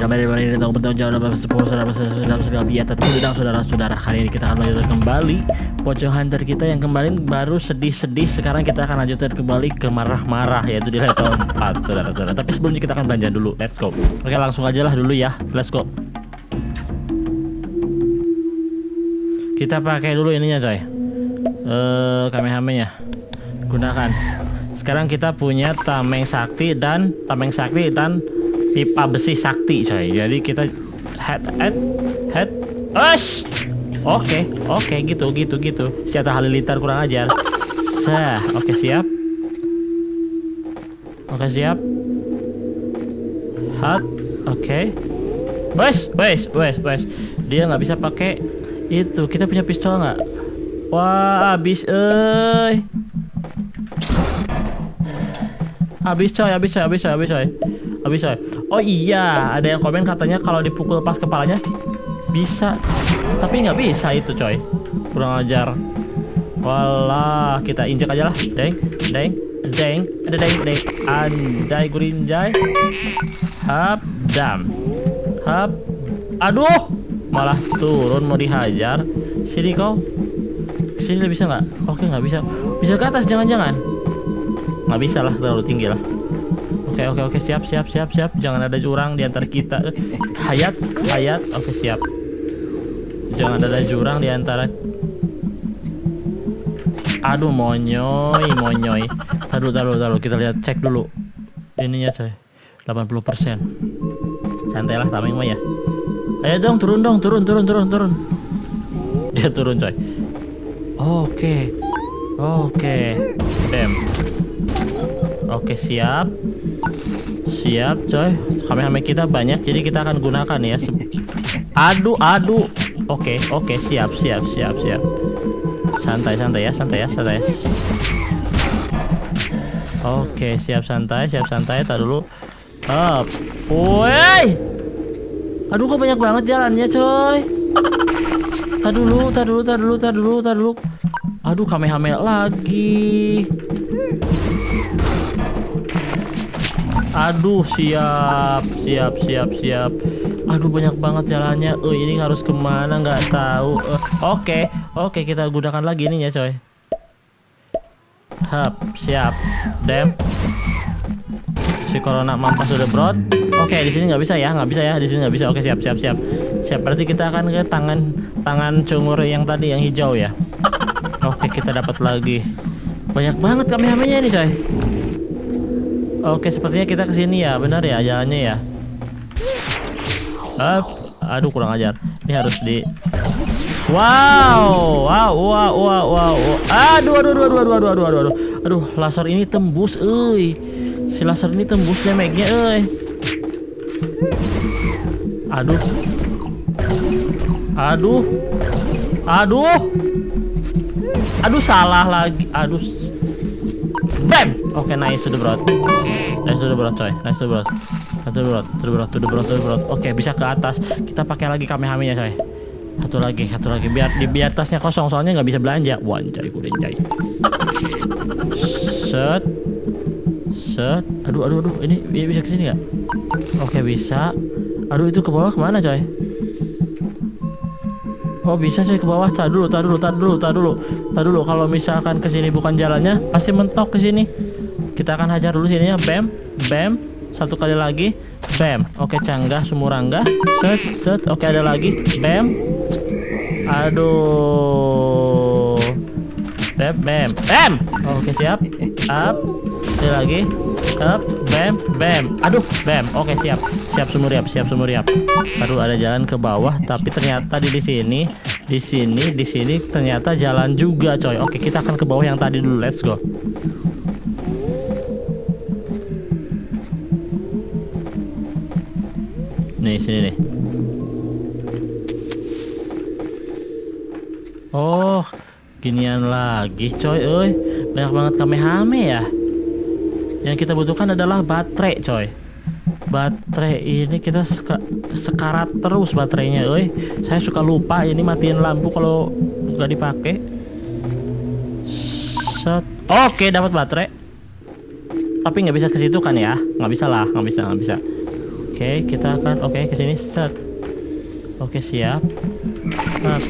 kembali untuk bertanggung jawab atas saudara-saudara. Kali ini kita akan melanjutkan kembali pocong hunter kita yang kemarin baru sedih-sedih. Sekarang kita akan lanjutkan kembali ke marah-marah, yaitu di level 4 saudara-saudara. Tapi sebelumnya kita akan belanja dulu. Let's go. Oke, langsung aja lah dulu ya. Let's go. Kita pakai dulu ininya coy, Kamehameha gunakan. Sekarang kita punya tameng sakti dan pipa besi sakti coy. Jadi kita head. Oke, gitu. Siapa Halilintar kurang ajar. Oke siap. Hat. Oke. Wes. Dia nggak bisa pakai itu. Kita punya pistol nggak? Wah, habis coy. Oh iya, ada yang komen katanya kalau dipukul pas kepalanya bisa, tapi nggak bisa itu coy, kurang ajar. Walah, kita injek aja lah. Deng, anjay gurinjay. Hap, aduh, malah turun mau dihajar. Sini kau, sini bisa nggak? Oke, nggak bisa. Bisa ke atas, jangan. Nggak bisa lah, terlalu tinggi lah. Oke, siap. Jangan ada jurang di antara kita. Hayat. Oke, siap. Jangan ada jurang di antara. Aduh, monyoy. Taruh. Kita lihat, cek dulu ininya coy. 80%. Santai lah, tameng mah ya. Ayo dong, turun. Dia turun coy. Oke. Bam. Oke, siap coy. Kamehameha kita banyak, jadi kita akan gunakan ya. Aduh. Oke, siap. Santai ya. Oke, siap santai. Tar dulu. Up. Woi. Aduh, kok banyak banget jalannya coy. Tar dulu. Aduh, Kamehameha lagi. Aduh, siap. Aduh, banyak banget jalannya. Ini harus kemana nggak tahu. Oke, kita gunakan lagi ininya coy. Hap, siap. Dem. Si corona mampas sudah brot. Oke, di sini nggak bisa ya. Di sini nggak bisa. Oke, siap. Berarti kita akan ke tangan cungur yang tadi yang hijau ya. Oke, kita dapat lagi. Banyak banget Kamehameha ini coy. Oke, sepertinya kita kesini ya, benar ya jalannya ya. Aduh, kurang ajar. Ini harus di. Wow. Aduh, laser ini tembus, Si laser ini tembus damage-nya, Aduh, salah lagi. Aduh. Bam. Oke, nice to the broad coy. To the broad. Oke, bisa ke atas. Kita pakai lagi Kamehameha coy. Satu lagi. Biar tasnya kosong, soalnya nggak bisa belanja. Wanjay. Set. Aduh. Ini bisa ke sini nggak? Oke, bisa. Aduh, itu ke bawah kemana coy? Oh, bisa coy, ke bawah. Tar dulu. Kalau misalkan ke sini bukan jalannya, pasti mentok ke sini. Kita akan hajar dulu sininya. Bam. Satu kali lagi. Bam. Oke, canggah sumurangga. Set. Oke, ada lagi. Bam. Aduh. Bam. Oke, siap. Up. Ada lagi. Up. Bam. Aduh, bam. Oke, siap sumuriap. Baru ada jalan ke bawah, tapi ternyata di sini ternyata jalan juga coy. Oke, kita akan ke bawah yang tadi dulu. Let's go. Nih, sini nih. Oh, ginian lagi coy. Banyak banget Kamehameha ya. Yang kita butuhkan adalah baterai coy. Baterai ini kita sekarat terus baterainya. Saya suka lupa ini matiin lampu kalau nggak dipakai. Set. Oke, dapat baterai. Tapi nggak bisa ke situ kan ya? Nggak bisa. Oke, kita akan ke sini set. Oke, siap. Set.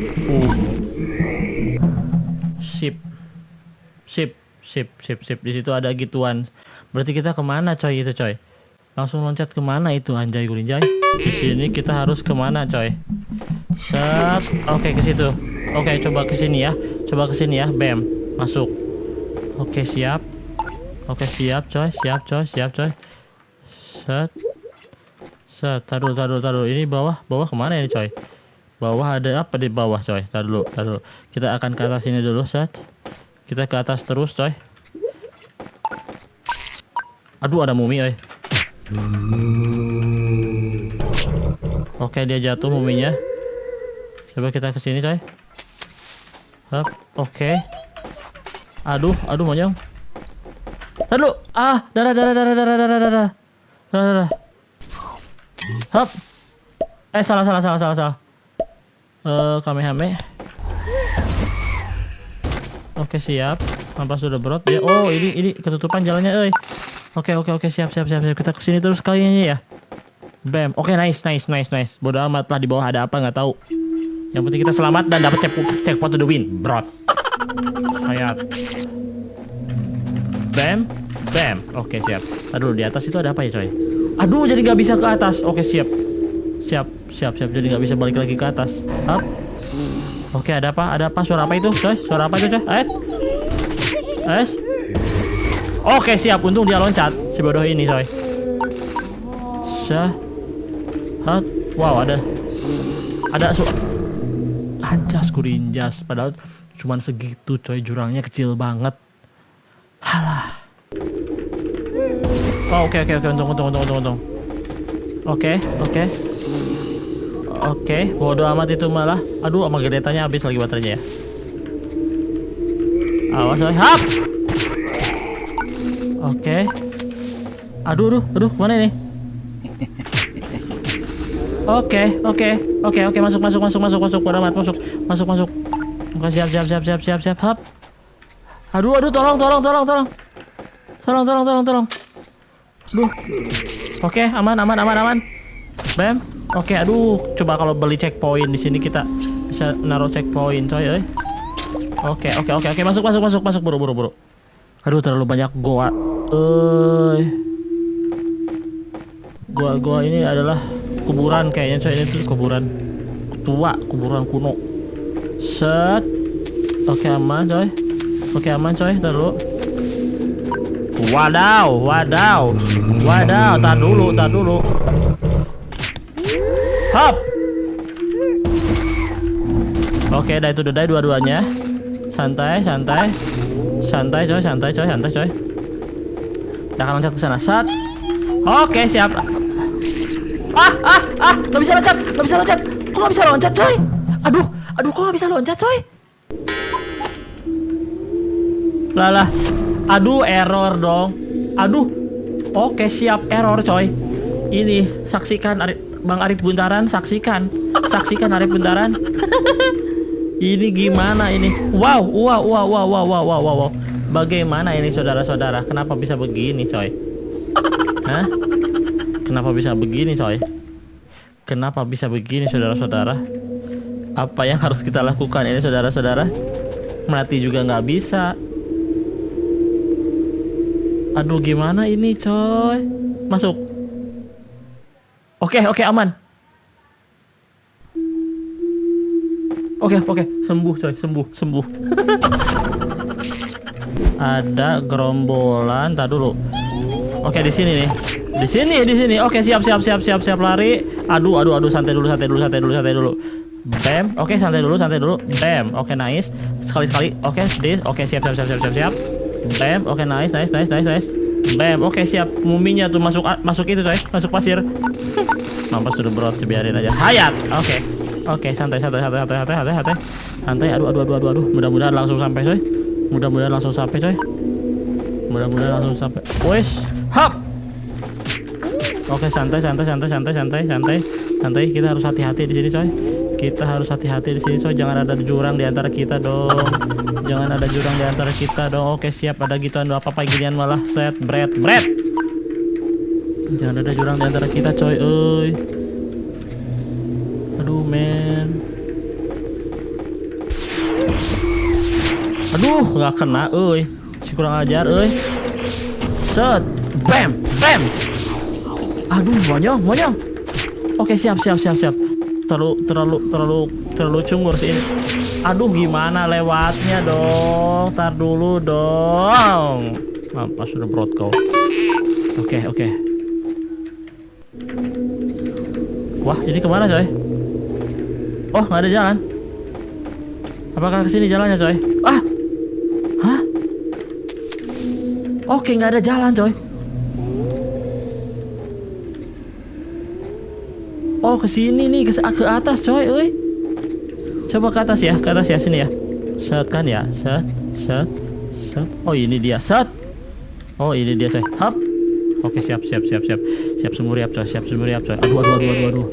Sip. Sip, sip, sip, sip. Di situ ada gituan. Berarti kita kemana coy itu coy? Langsung loncat kemana itu anjay gulinjay? Di sini kita harus kemana coy? Set. Oke, ke situ. Oke, coba ke sini ya. Coba ke sini ya. Bam. Masuk. Oke, siap. Oke, siap coy. Siap coy. Siap coy. Set. Set. Taruh. Ini bawah kemana ini coy? Bawah ada apa di bawah coy? Taruh dulu. Kita akan ke atas ini dulu. Set. Kita ke atas terus coy. Aduh, ada mumi coy. Oke, dia jatuh muminya. Coba kita ke sini coy. Hap. Oke. Aduh monyong. Aduh, darah. Hap. Salah. Kamehame. Oke, siap. Nampak sudah berat dia. Oh, ini ketutupan jalannya, euy. Oke, siap. Kita kesini terus kayaknya ya. Bam. Oke, nice. Bodoh amat lah di bawah ada apa nggak tahu. Yang penting kita selamat dan dapat checkpoint to the win, bro. Hayat. Bam. Oke, siap. Aduh, di atas itu ada apa ya, coy? Aduh, jadi nggak bisa ke atas. Oke, siap. Jadi nggak bisa balik lagi ke atas. Hap. Oke, ada apa? Suara apa itu, coy? Es. Oke, siap. Untung dia loncat. Si bodoh ini, coy. Hat. Wow, ada anjas kurinjas. Padahal cuman segitu, coy. Jurangnya kecil banget. Halah. Oh, oke. Untung. Oke, bodoh amat itu malah. Aduh, sama geretanya habis lagi baterainya ya. Awas, hap. Oke. Aduh, mana ini? Oke, masuk. Bodoh amat, masuk. Oke, siap. Hap. Aduh, tolong. Tolong. Duh. Oke, aman. Bam. Oke, aduh, coba kalau beli checkpoint di sini kita bisa naruh checkpoint, coy. Oke, masuk, buru. Aduh, terlalu banyak goa. Goa ini adalah kuburan kayaknya, coy. Ini tuh kuburan tua, kuburan kuno. Set. Oke, aman, coy. Taruh. Wadaw. Tar dulu. Hop. Oke, itu udah dua-duanya. Santai, coy. Kita akan loncat ke sana. Sat. Oke, siap. Gak bisa loncat. Kok gak bisa loncat, coy? Aduh, kok gak bisa loncat, coy? Lah. Aduh, error dong. Aduh. Oke, siap, error, coy. Ini saksikan Bang Arif Buntaran, saksikan Arif Buntaran. Ini gimana ini? Wow. Bagaimana ini saudara-saudara? Kenapa bisa begini, coy? Hah? Kenapa bisa begini, saudara-saudara? Apa yang harus kita lakukan ini, saudara-saudara? Mati juga nggak bisa. Aduh, gimana ini, coy? Masuk. Oke, aman. Oke, sembuh, coy, sembuh. Ada gerombolan, tar dulu. Oke, di sini nih. Di sini. Oke, siap lari. Aduh, santai dulu. Bam. Oke, santai dulu. Bam. Oke, nice. Sekali. Oke, siap. Bam. Oke, nice. Bam. Oke, siap. Muminya tuh masuk itu, coy. Masuk pasir. Mampas sudah berat, biarin aja. Hayat. Oke, santai. Santai. Aduh. Mudah-mudahan langsung sampai, coy. Wes. Hap. Oke, santai. Kita harus hati-hati di sini, coy. Jangan ada jurang di antara kita dong. Oke, siap. Ada gituan apa ginian malah set bread. Jangan ada jurang di antara kita coy, euy. Aduh men. Aduh, nggak kena, euy. Si kurang ajar, euy. Set, bam, bam. Aduh, monyong. Oke, siap. Terlalu cungur sih ini. Aduh, gimana lewatnya dong? Tar dulu dong. Mampus sudah brot kau. Oke. Wah, ini kemana coy? Oh, nggak ada jalan. Apakah kesini jalannya coy? Ah, hah? Oke, nggak ada jalan coy. Oh, kesini nih, ke atas coy, euy. Coba ke atas ya, sini ya. Set kan ya, set. Oh, ini dia, set. Oh, ini dia coy. Hap. Oke, siap. Siap semuriap coy. Aduh.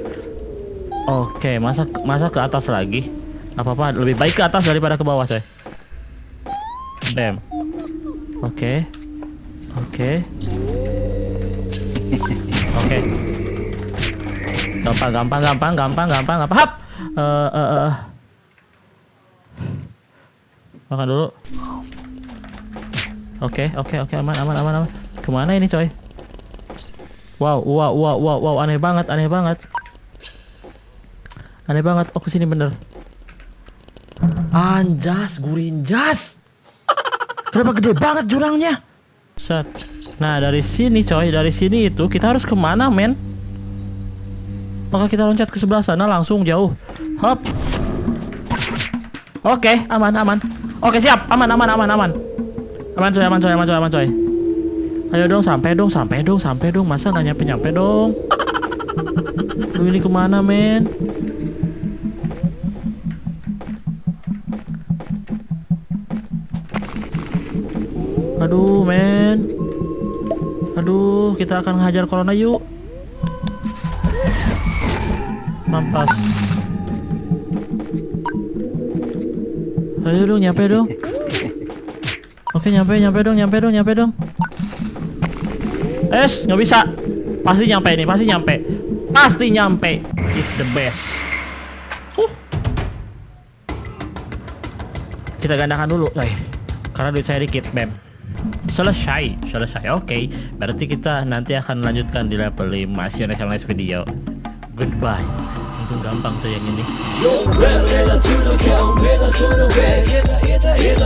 Oke, masa ke atas lagi? Apa lebih baik ke atas daripada ke bawah coy. Bam. Oke. Gampang. Hap. Makan dulu. Oke, aman. Kemana ini coy? Wow, aneh banget. Oh, kesini bener. Anjas, gurinjas. Kenapa gede banget jurangnya? Set. Nah, dari sini coy, itu kita harus kemana men? Maka kita loncat ke sebelah sana langsung jauh. Hop. Oke, aman. Oke, siap. Aman. Aman coy. Ayo dong, sampai dong. Masa nggak nyampe dong? Lu ini kemana men? Aduh men. Aduh, kita akan ngehajar corona yuk. Mampas. Ayo dong, nyampe dong. Oke, nyampe dong. Nggak bisa. Pasti nyampe. Is the best. Kita gandakan dulu, coy. Karena duit saya dikit, bam. Selesai. Oke. Berarti kita nanti akan lanjutkan di level 5. See you next video. Goodbye. Untung gampang tuh yang ini. Hit